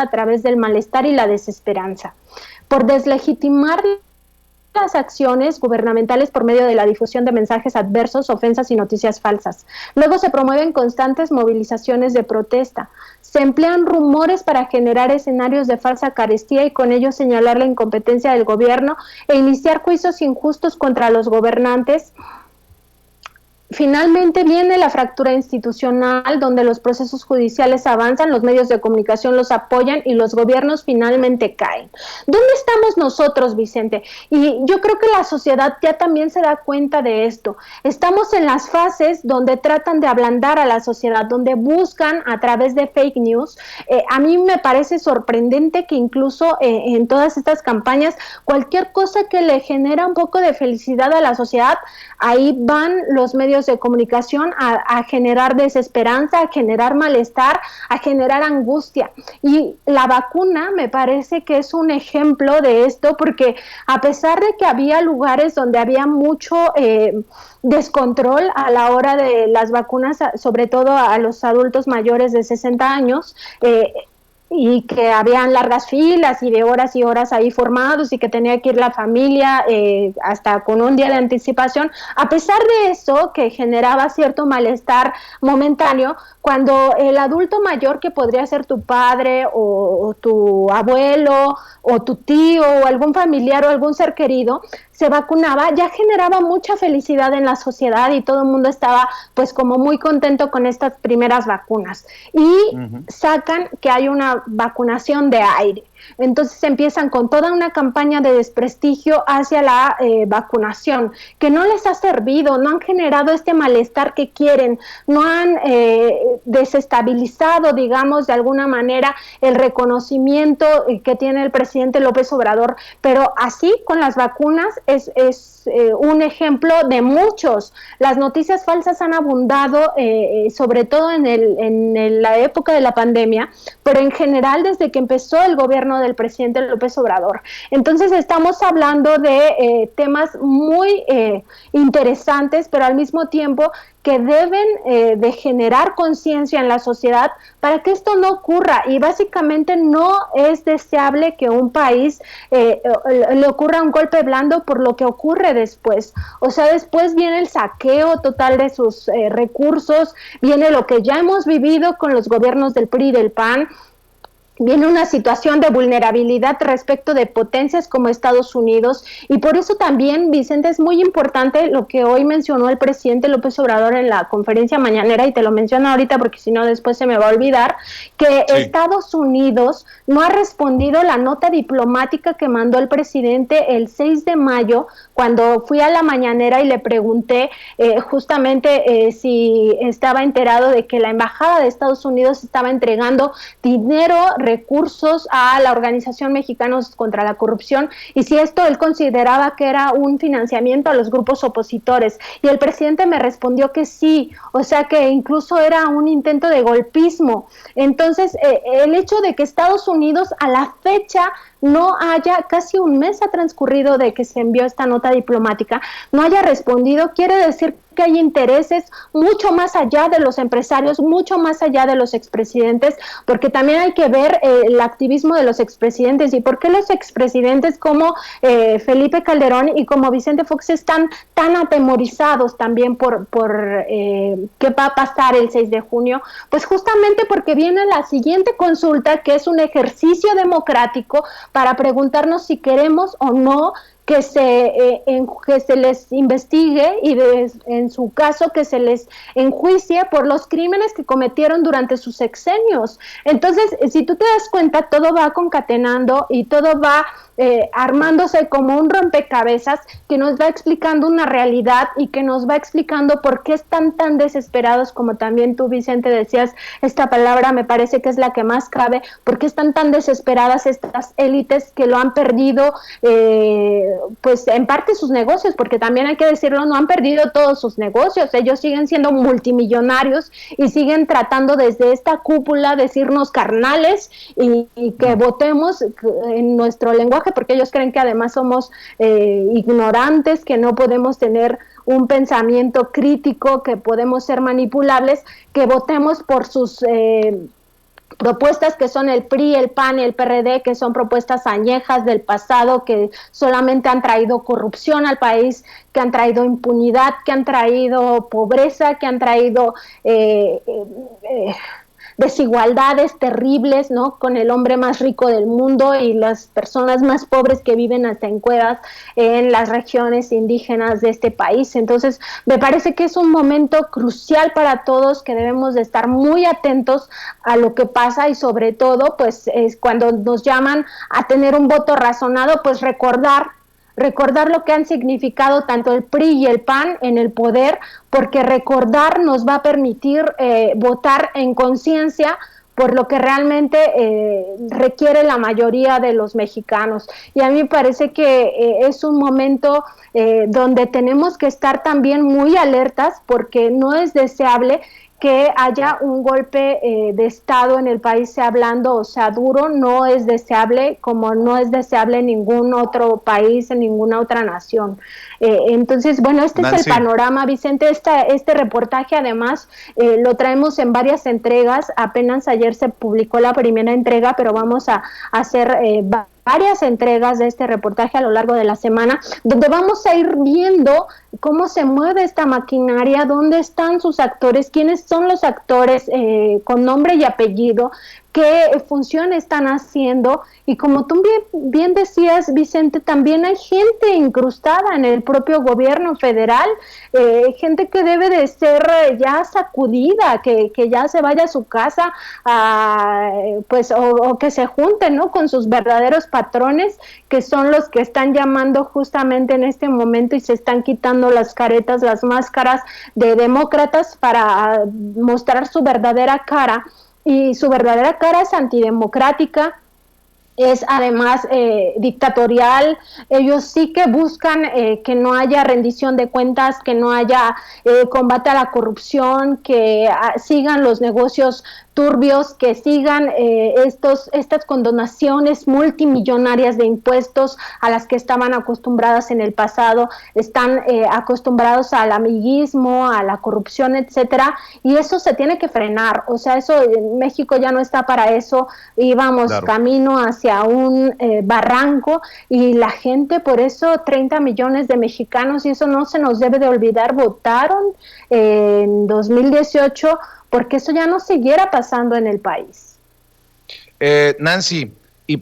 a través del malestar y la desesperanza, por deslegitimar las acciones gubernamentales por medio de la difusión de mensajes adversos, ofensas y noticias falsas. Luego se promueven constantes movilizaciones de protesta. Se emplean rumores para generar escenarios de falsa carestía y con ello señalar la incompetencia del gobierno e iniciar juicios injustos contra los gobernantes. Finalmente viene la fractura institucional, donde los procesos judiciales avanzan, los medios de comunicación los apoyan y los gobiernos finalmente caen. ¿Dónde estamos nosotros, Vicente? Y yo creo que la sociedad ya también se da cuenta de esto. Estamos en las fases donde tratan de ablandar a la sociedad, donde buscan a través de fake news. A mí me parece sorprendente que incluso en todas estas campañas, cualquier cosa que le genera un poco de felicidad a la sociedad, ahí van los medios de comunicación a generar desesperanza, a generar malestar, a generar angustia. Y la vacuna me parece que es un ejemplo de esto, porque a pesar de que había lugares donde había mucho descontrol a la hora de las vacunas, sobre todo a los adultos mayores de 60 años, y que habían largas filas y de horas y horas ahí formados y que tenía que ir la familia hasta con un día de anticipación. A pesar de eso, que generaba cierto malestar momentáneo, cuando el adulto mayor, que podría ser tu padre o tu abuelo o tu tío o algún familiar o algún ser querido, se vacunaba, ya generaba mucha felicidad en la sociedad y todo el mundo estaba pues como muy contento con estas primeras vacunas. Y sacan que hay una vacunación de aire. Entonces empiezan con toda una campaña de desprestigio hacia la vacunación, que no les ha servido, no han generado este malestar que quieren, no han desestabilizado, digamos, de alguna manera el reconocimiento que tiene el presidente López Obrador, pero así con las vacunas es un ejemplo de muchos. Las noticias falsas han abundado, sobre todo en la época de la pandemia, pero en general desde que empezó el gobierno del presidente López Obrador. Entonces estamos hablando de temas muy interesantes, pero al mismo tiempo que deben de generar conciencia en la sociedad para que esto no ocurra, y básicamente no es deseable que un país le ocurra un golpe blando por lo que ocurre después. O sea, después viene el saqueo total de sus recursos, viene lo que ya hemos vivido con los gobiernos del PRI y del PAN, viene una situación de vulnerabilidad respecto de potencias como Estados Unidos, y por eso también, Vicente, es muy importante lo que hoy mencionó el presidente López Obrador en la conferencia mañanera, y te lo menciono ahorita porque si no después se me va a olvidar, que sí. Estados Unidos no ha respondido la nota diplomática que mandó el presidente el 6 de mayo, cuando fui a la mañanera y le pregunté justamente si estaba enterado de que la embajada de Estados Unidos estaba entregando dinero, recursos a la Organización Mexicanos contra la Corrupción, y si esto él consideraba que era un financiamiento a los grupos opositores, y el presidente me respondió que sí, o sea que incluso era un intento de golpismo. Entonces el hecho de que Estados Unidos a la fecha no haya, casi un mes ha transcurrido de que se envió esta nota diplomática, no haya respondido, quiere decir que hay intereses mucho más allá de los empresarios, mucho más allá de los expresidentes, porque también hay que ver el activismo de los expresidentes y por qué los expresidentes como Felipe Calderón y como Vicente Fox están tan atemorizados también por qué va a pasar el 6 de junio, pues justamente porque viene la siguiente consulta, que es un ejercicio democrático para preguntarnos si queremos o no que se les investigue y en su caso que se les enjuicie por los crímenes que cometieron durante sus sexenios. Entonces, si tú te das cuenta, todo va concatenando y todo va armándose como un rompecabezas que nos va explicando una realidad y que nos va explicando por qué están tan desesperados, como también tú, Vicente, decías, esta palabra me parece que es la que más cabe, por qué están tan desesperadas estas élites que lo han perdido, pues en parte sus negocios, porque también hay que decirlo, no han perdido todos sus negocios, ellos siguen siendo multimillonarios y siguen tratando desde esta cúpula decirnos carnales y que votemos en nuestro lenguaje, porque ellos creen que además somos ignorantes, que no podemos tener un pensamiento crítico, que podemos ser manipulables, que votemos por sus propuestas que son el PRI, el PAN y el PRD, que son propuestas añejas del pasado, que solamente han traído corrupción al país, que han traído impunidad, que han traído pobreza, que han traído desigualdades terribles, ¿no? Con el hombre más rico del mundo y las personas más pobres que viven hasta en cuevas en las regiones indígenas de este país. Entonces, me parece que es un momento crucial para todos, que debemos de estar muy atentos a lo que pasa y sobre todo, pues, es cuando nos llaman a tener un voto razonado, pues recordar lo que han significado tanto el PRI y el PAN en el poder, porque recordar nos va a permitir votar en conciencia por lo que realmente requiere la mayoría de los mexicanos. Y a mí me parece que es un momento donde tenemos que estar también muy alertas, porque no es deseable que haya un golpe de Estado en el país, sea blando o sea duro. No es deseable, como no es deseable en ningún otro país, en ninguna otra nación. Entonces, bueno, este Nancy. es el panorama, Vicente. Este reportaje, además, lo traemos en varias entregas. Apenas ayer se publicó la primera entrega, pero vamos a hacer varias entregas de este reportaje a lo largo de la semana, donde vamos a ir viendo cómo se mueve esta maquinaria, dónde están sus actores, quiénes son los actores con nombre y apellido, qué función están haciendo. Y como tú bien decías, Vicente, también hay gente incrustada en el propio gobierno federal, gente que debe de ser ya sacudida, que ya se vaya a su casa, pues o que se junte, ¿no?, con sus verdaderos patrones, que son los que están llamando justamente en este momento y se están quitando las caretas, las máscaras de demócratas para mostrar su verdadera cara. Y su verdadera cara es antidemocrática, es además dictatorial. Ellos sí que buscan que no haya rendición de cuentas, que no haya combate a la corrupción, que sigan los negocios turbios, que sigan estas condonaciones multimillonarias de impuestos a las que estaban acostumbradas en el pasado. Están acostumbrados al amiguismo, a la corrupción, etcétera, y eso se tiene que frenar. O sea, eso en México ya no está para eso, y vamos camino hacia un barranco, y la gente, por eso 30 millones de mexicanos, y eso no se nos debe de olvidar, votaron en 2018 porque eso ya no siguiera pasando en el país. Nancy,